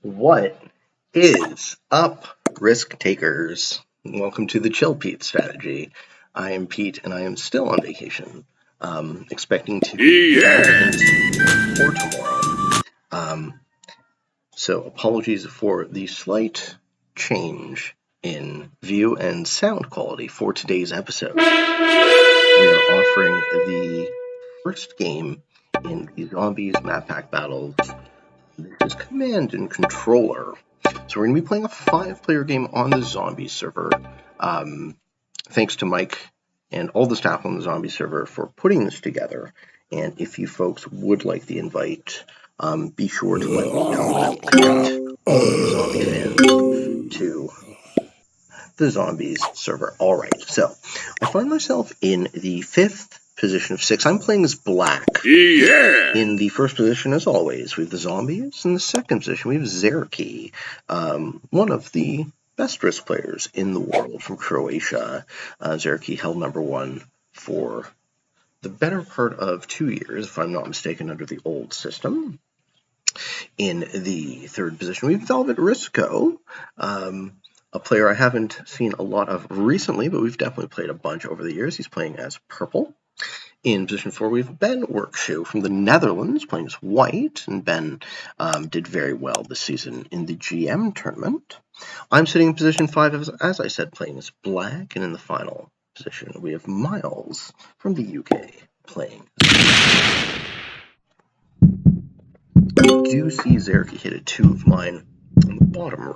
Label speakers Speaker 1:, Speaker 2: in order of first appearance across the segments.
Speaker 1: What is up, risk takers? Welcome to the Chill Pete strategy. I am Pete, and I am still on vacation, expecting to be back in the studio for tomorrow. So apologies for the slight change in view and sound quality for today's episode. We are offering the first game in the Zombies Map Pack Battles. This is Command and Controller. So we're going to be playing a 5-player game on the Zombies server. Thanks to Mike and all the staff on the Zombies server for putting this together. And if you folks would like the invite, be sure to let me know, and I will connect all of you zombie fans to the Zombies server. All right, so I find myself in the 5th position of 6. I'm playing as Black.
Speaker 2: Yeah.
Speaker 1: In the first position, as always, we have the Zombies. In the second position, we have Zerky, one of the best risk players in the world from Croatia. Zerky held number 1 for the better part of 2 years, if I'm not mistaken, under the old system. In the third position, we have Velvet Risco, a player I haven't seen a lot of recently, but we've definitely played a bunch over the years. He's playing as Purple. In position 4, we have Ben Workshoe from the Netherlands playing as White, and Ben did very well this season in the GM tournament. I'm sitting in position 5, as I said, playing as Black, and in the final position, we have Miles from the UK playing as Black. I do see Zerky hit a 2 of mine on the bottom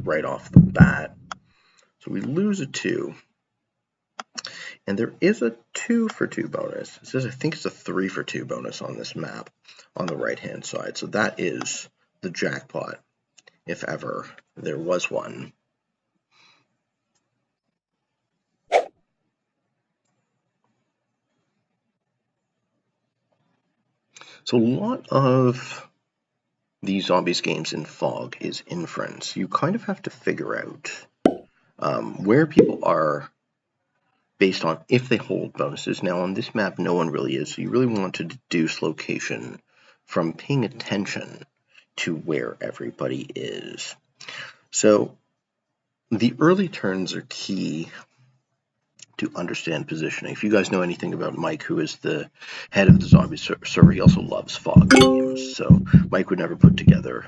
Speaker 1: right off the bat. So we lose a 2. And there is a 2 for 2 bonus. It says I think it's a 3 for 2 bonus on this map on the right-hand side. So that is the jackpot, if ever there was one. So a lot of these Zombies games in Fog is inference. You kind of have to figure out where people are based on if they hold bonuses. Now on this map, no one really is, so you really want to deduce location from paying attention to where everybody is. So the early turns are key to understand positioning. If you guys know anything about Mike, who is the head of the Zombie server, he also loves Fog games, so Mike would never put together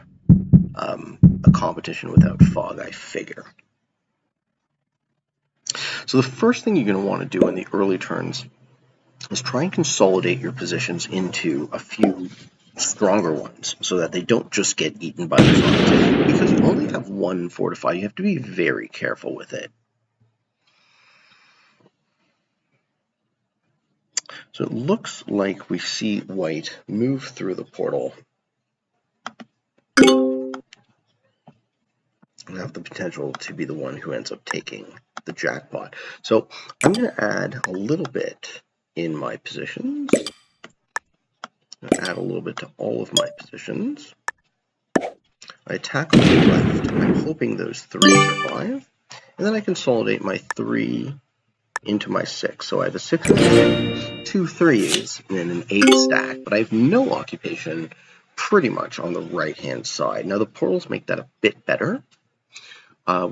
Speaker 1: a competition without Fog, I figure. So the first thing you're going to want to do in the early turns is try and consolidate your positions into a few stronger ones so that they don't just get eaten by the zombies. Because you only have one fortify, you have to be very careful with it. So it looks like we see White move through the portal and have the potential to be the one who ends up taking the jackpot. So I'm going to add a little bit in my positions. I'm going to add a little bit to all of my positions. I attack on the left. I'm hoping those 3 survive. And then I consolidate my 3 into my 6. So I have a 6 and a 2 3s, and then an 8 stack. But I have no occupation pretty much on the right-hand side. Now the portals make that a bit better.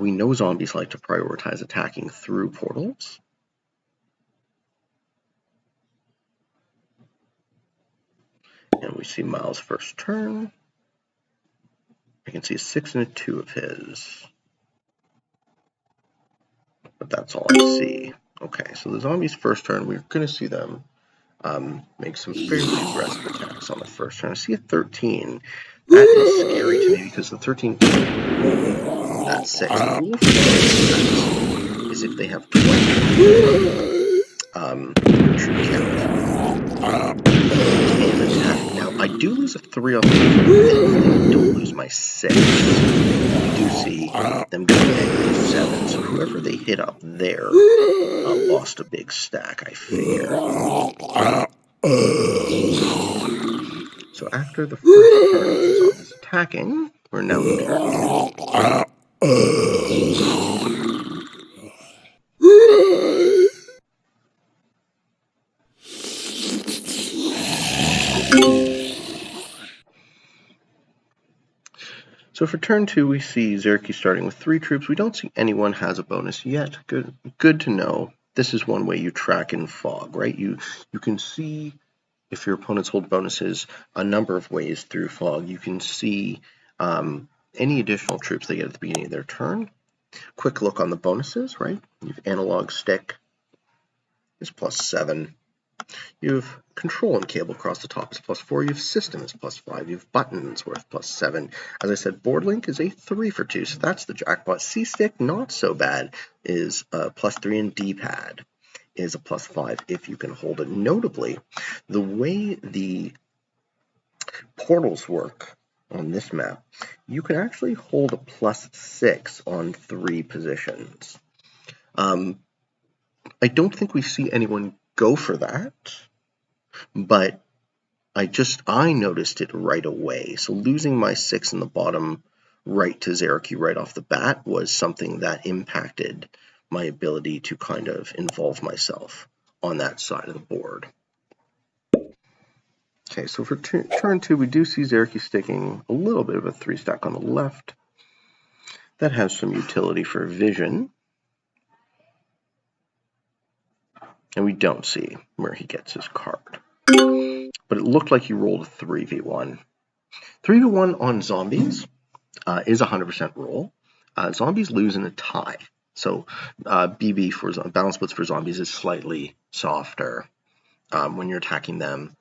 Speaker 1: We know zombies like to prioritize attacking through portals. And we see Miles' first turn. I can see a 6 and a 2 of his. But that's all I see. Okay, so the zombies' first turn, we're going to see them make some fairly aggressive attacks on the first turn. I see a 13. That is scary to me because the 13 that's 6. The rule for is if they have 20. Should count. And attack. Now, I do lose a 3 off the I don't lose my 6. You do see them go -7. So whoever they hit up there lost a big stack, I figure. So after the first turn of the zombies attacking, we're now looking at So for turn 2, we see Zerky starting with 3 troops. We don't see anyone has a bonus yet. Good to know. This is one way you track in Fog, right? You can see if your opponents hold bonuses a number of ways through Fog. You can see any additional troops they get at the beginning of their turn. Quick look on the bonuses, right? You have Analog Stick is +7. You have Control and Cable across the top is +4. You have System is +5. You have Buttons worth +7. As I said, Board Link is a 3 for 2, so that's the jackpot. C-Stick, not so bad, is +3, and D-Pad is a +5 if you can hold it. Notably, the way the portals work on this map, you can actually hold a +6 on 3 positions. I don't think we see anyone go for that, but I noticed it right away. So losing my 6 in the bottom right to Zerky right off the bat was something that impacted my ability to kind of involve myself on that side of the board. Okay, so for turn 2, we do see Zerky sticking a little bit of a 3-stack on the left. That has some utility for vision. And we don't see where he gets his card. But it looked like he rolled a 3v1. 3v1 on zombies is a 100% roll. Zombies lose in a tie. So BB for balance splits for zombies is slightly softer when you're attacking them.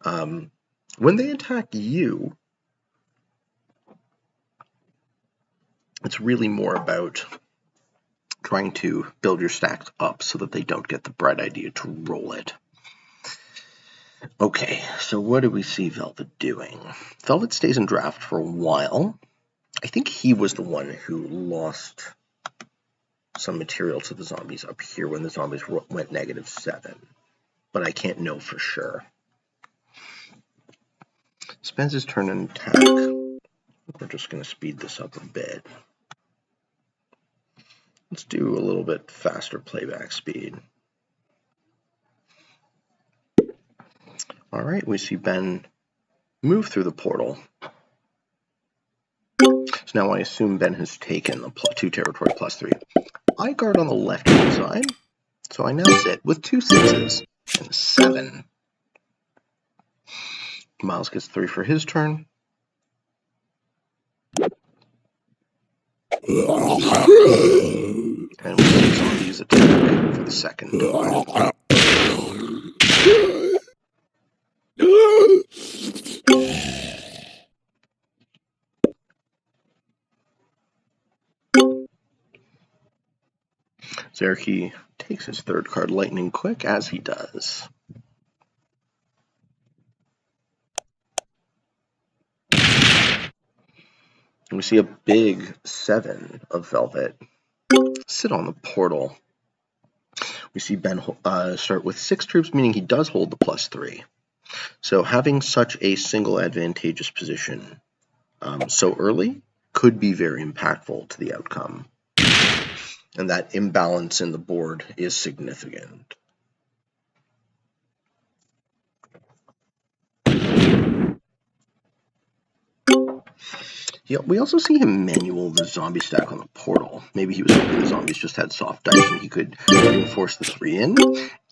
Speaker 1: When they attack you, it's really more about trying to build your stacks up so that they don't get the bright idea to roll it. Okay, so what do we see Velvet doing? Velvet stays in draft for a while. I think he was the one who lost some material to the zombies up here when the zombies went -7, but I can't know for sure. Spends his turn in attack. We're just going to speed this up a bit. Let's do a little bit faster playback speed. All right, we see Ben move through the portal. So now I assume Ben has taken the +2 territory +3. I guard on the left-hand side, so I now sit with 2 6s and a 7. Miles gets 3 for his turn. And we see zombies attack for the second time. Zerky takes his third card lightning quick, as he does. And we see a big 7 of Velvet sit on the portal. We see Ben start with 6 troops, meaning he does hold the +3. So having such a single advantageous position so early could be very impactful to the outcome. And that imbalance in the board is significant. We also see him manual the zombie stack on the portal. Maybe he was hoping the zombies just had soft dice and he could reinforce the 3 in.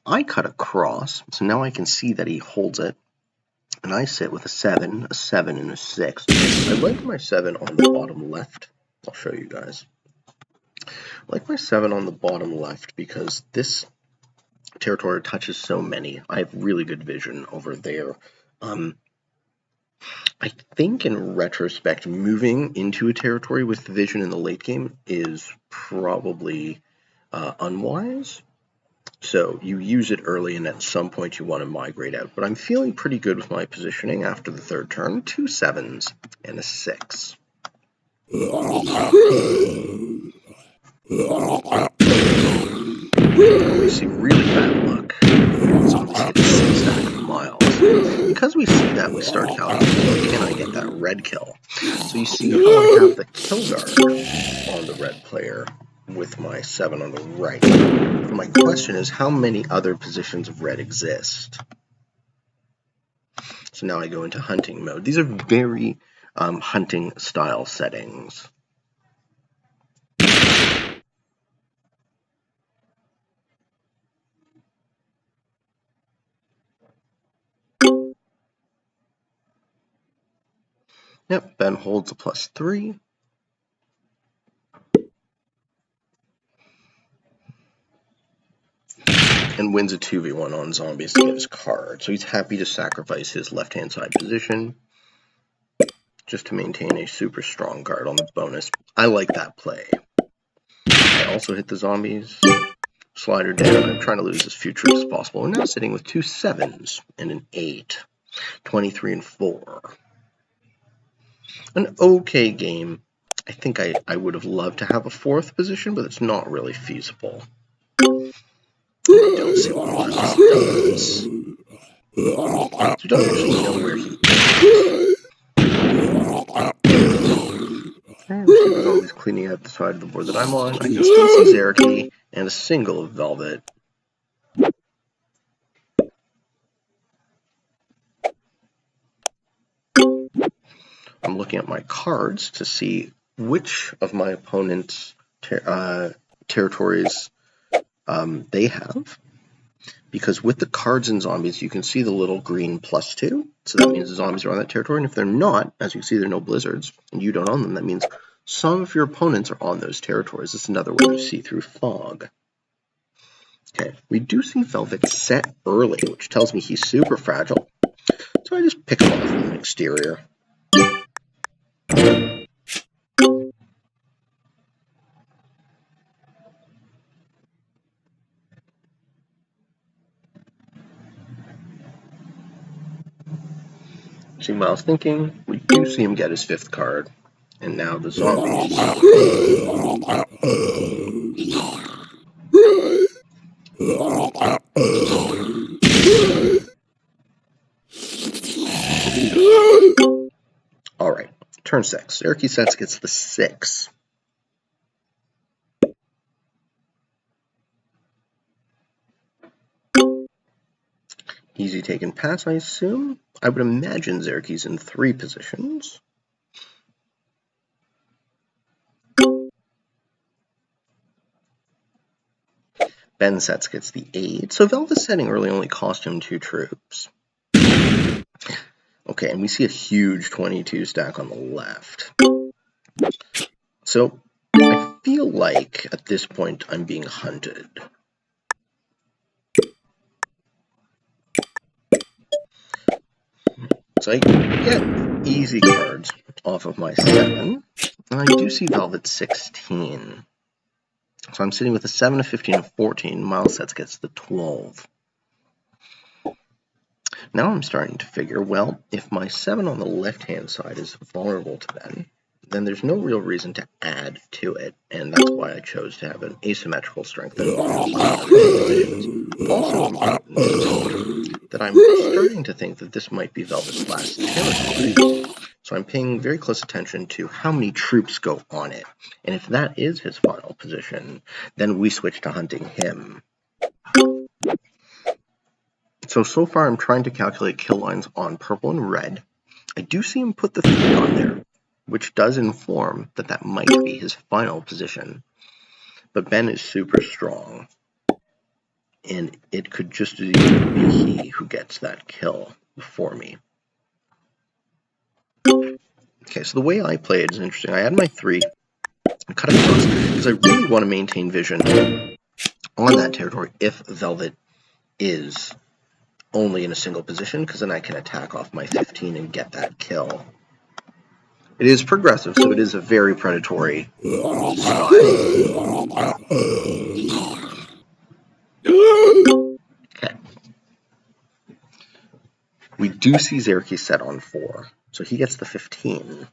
Speaker 1: I cut across, so now I can see that he holds it. And I sit with a 7, and a 6. I like my 7 on the bottom left. I'll show you guys. I like my 7 on the bottom left because this territory touches so many. I have really good vision over there. I think in retrospect, moving into a territory with vision in the late game is probably unwise. So you use it early and at some point you want to migrate out. But I'm feeling pretty good with my positioning after the third turn. 2 7s and a 6. We see really bad luck. Zombies get a 6-stack of Miles. Because we see that, we start counting. Can I get that red kill? So you see how I have the kill guard on the red player with my 7 on the right. My question is, how many other positions of red exist? So now I go into hunting mode. These are very hunting style settings. Yep, Ben holds a +3. And wins a 2v1 on zombies to get his card. So he's happy to sacrifice his left-hand side position just to maintain a super strong card on the bonus. I like that play. I also hit the zombies. Slider down. I'm trying to lose as few troops as possible. We're now sitting with 2 7s and an 8. 23 and 4. An okay game. I think I would have loved to have a 4th position, but it's not really feasible. I don't see what Miles does. So we don't actually know where he is. The zombies cleaning out the side of the board that I'm on. I can still see Zerky and a single of Velvet. I'm looking at my cards to see which of my opponent's territories they have. Because with the cards and zombies, you can see the little green +2. So that means the zombies are on that territory. And if they're not, as you can see, there are no blizzards, and you don't own them, that means some of your opponents are on those territories. It's another way to see through fog. Okay, we do see Velvet set early, which tells me he's super fragile. So I just pick him off from an exterior. See Miles thinking, we do see him get his 5th card. And now the zombies. Alright, turn 6. Zerky Sets gets the 6. Easy take and pass, I assume. I would imagine Zerky's in 3 positions. Ben Sets gets the 8. So Velvet's setting early only cost him 2 troops. Okay, and we see a huge 22 stack on the left. So I feel like at this point I'm being hunted. So I get easy cards off of my 7, and I do see Velvet 16. So I'm sitting with a 7, a 15, a 14. Miles Sets gets the 12. Now I'm starting to figure, well, if my 7 on the left-hand side is vulnerable to Ben, then there's no real reason to add to it, and that's why I chose to have an asymmetrical strength and also that I'm starting to think that this might be Velvet's last territory. So I'm paying very close attention to how many troops go on it, and if that is his final position, then we switch to hunting him. So far I'm trying to calculate kill lines on purple and red. I do see him put the 3 on there, which does inform that that might be his final position. But Ben is super strong, and it could just as easily be he who gets that kill before me. Okay, so the way I play it is interesting. I add my 3, and cut across, because I really want to maintain vision on that territory if Velvet is only in a single position, because then I can attack off my 15 and get that kill. It is progressive, so it is a very predatory style. Okay. We do see Zerky set on 4, so he gets the 15.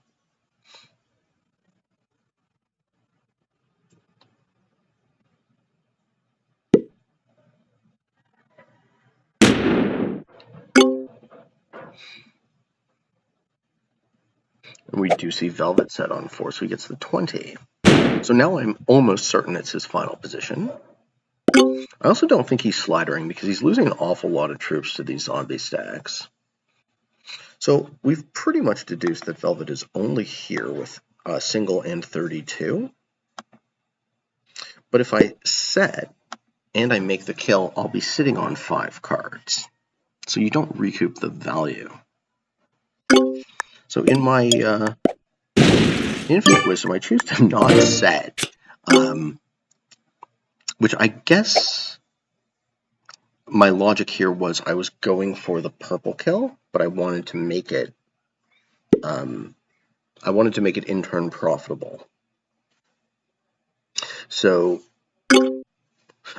Speaker 1: And we do see Velvet set on 4, so he gets the 20. So now I'm almost certain it's his final position. I also don't think he's slidering because he's losing an awful lot of troops to these zombie stacks. So we've pretty much deduced that Velvet is only here with single and 32. But if I set and I make the kill, I'll be sitting on 5 cards. So you don't recoup the value. So in my infinite wisdom, I choose to not set, which I guess my logic here was I was going for the purple kill, but I wanted to make it in turn profitable. So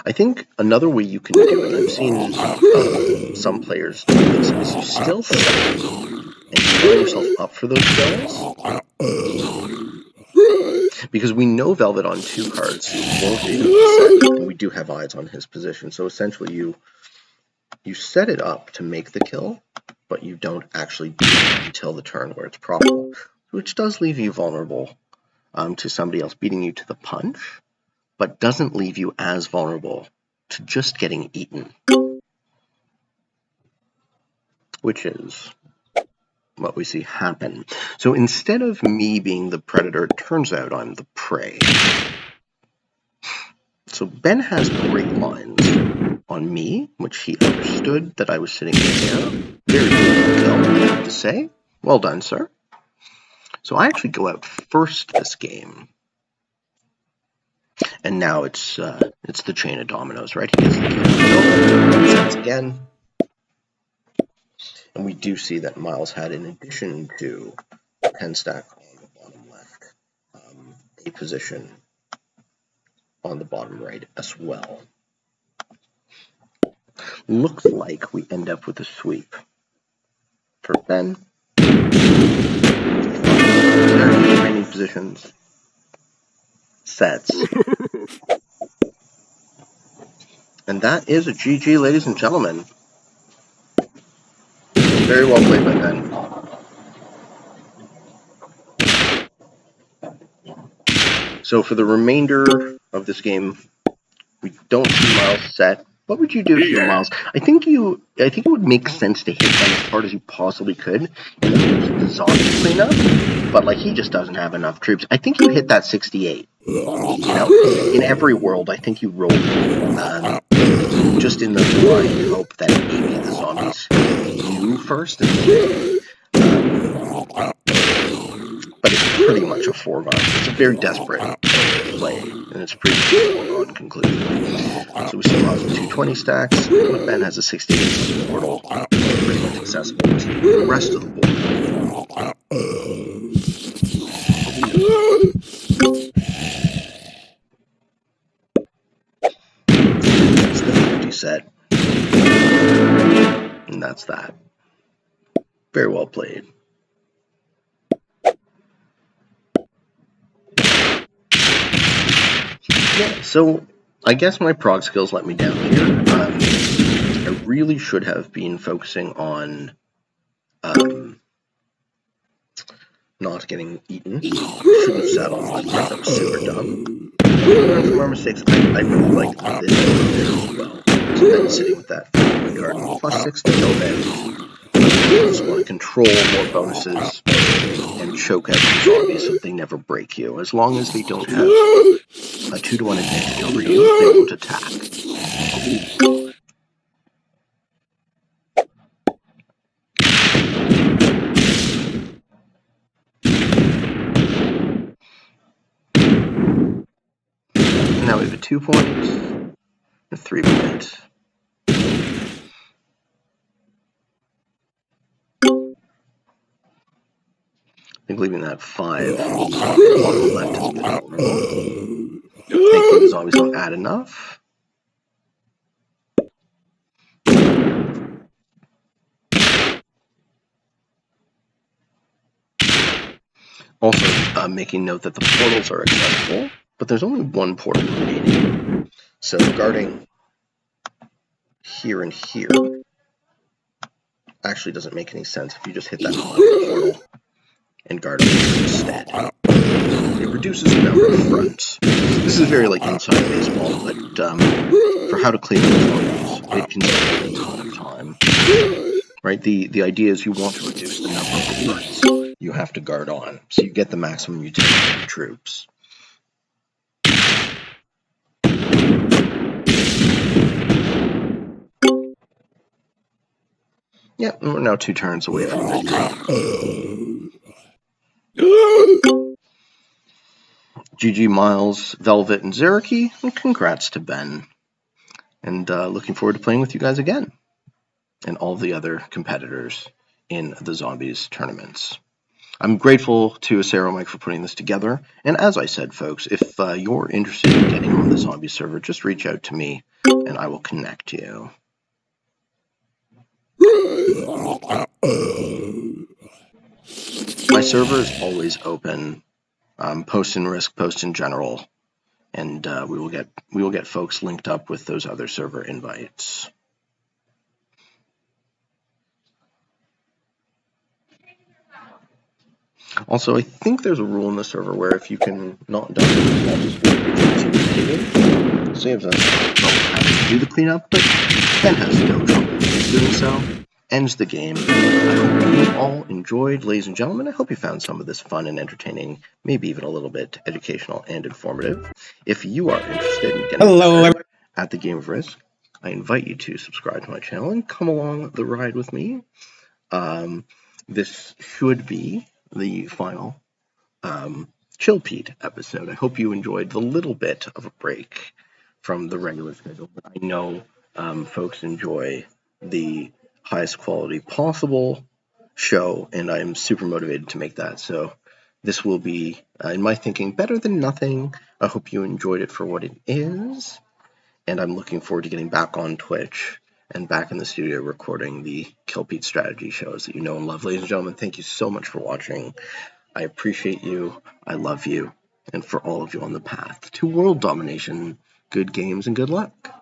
Speaker 1: I think another way you can do it, I've seen some players do this, is you still set and you set yourself up for those kills. Because we know Velvet on 2 cards won't even set, and we do have eyes on his position. So essentially you set it up to make the kill, but you don't actually do it until the turn where it's profitable, which does leave you vulnerable to somebody else beating you to the punch, but doesn't leave you as vulnerable to just getting eaten, which is what we see happen. So instead of me being the predator, it turns out I'm the prey. So Ben has great lines on me, which he understood that I was sitting there. Very good kill, I have to say. Well done, sir. So I actually go out first this game. And now it's the chain of dominoes, right? He gets the kill, sets again. And we do see that Miles had, in addition to 10 stack on the bottom left, a position on the bottom right as well. Looks like we end up with a sweep for Ben. Remaining positions. Sets. And that is a GG, ladies and gentlemen. Very well played by Ben. So for the remainder of this game, we don't see Miles set. What would you do if you were Miles? I think it would make sense to hit Ben as hard as you possibly could in the zombie cleanup, but like he just doesn't have enough troops. I think you hit that 68. You know, in every world, I think you roll just in the blind hope that maybe the zombies knew first. But it's pretty much a foregone. It's a very desperate play, and it's pretty foregone conclusion. So we see Miles with 220 stacks, but Ben has a 68 portal, pretty much accessible to the rest of the board. It's the 50 set, and that's that. Very well played. Yeah, so I guess my prog skills let me down here. I really should have been focusing on not getting eaten. Shouldn't have sat on my card. That was super dumb. From our mistakes, I really liked this as well. So then sitting with that card, +6 to kill Ben. You just want to control more bonuses and choke out the zombies so they never break you. As long as they don't have a 2-to-1 advantage over you, they won't attack. Now we have a 2-point, a 3-point. I think leaving that 5 on the left is a bit vulnerable. Thankfully the zombies don't add enough. Also, making note that the portals are accessible, but there's only one portal remaining. So guarding here and here actually doesn't make any sense if you just hit that portal and guard it instead. It reduces the number of fronts. This is very like inside baseball, but for how to clean the zombies, it can take a ton of time. right? The idea is you want to reduce the number of units you have to guard on, so you get the maximum utility from your troops. Yep, we're now 2 turns away from victory. GG Miles, Velvet, and Zeriki, and congrats to Ben. And looking forward to playing with you guys again, and all the other competitors in the Zombies tournaments. I'm grateful to Acero Mike for putting this together, and as I said, folks, if you're interested in getting on the Zombie server, just reach out to me, and I will connect you. My server is always open, post in Risk, post in General, and we will get folks linked up with those other server invites. Also, I think there's a rule in the server where if you can not download saves us having to do the cleanup, but Ben has no trouble doing so. Ends the game. I hope you all enjoyed, ladies and gentlemen. I hope you found some of this fun and entertaining, maybe even a little bit educational and informative. If you are interested in getting better at the game of Risk, I invite you to subscribe to my channel and come along the ride with me. This should be the final Chill Pete episode. I hope you enjoyed the little bit of a break from the regular schedule, but I know folks enjoy the highest quality possible show, and I'm super motivated to make that. So this will be, in my thinking, better than nothing. I hope you enjoyed it for what it is, and I'm looking forward to getting back on Twitch and back in the studio recording the Kill Pete strategy shows that you know and love. Ladies and gentlemen, thank you so much for watching. I appreciate you, I love you, and for all of you on the path to world domination, good games and good luck.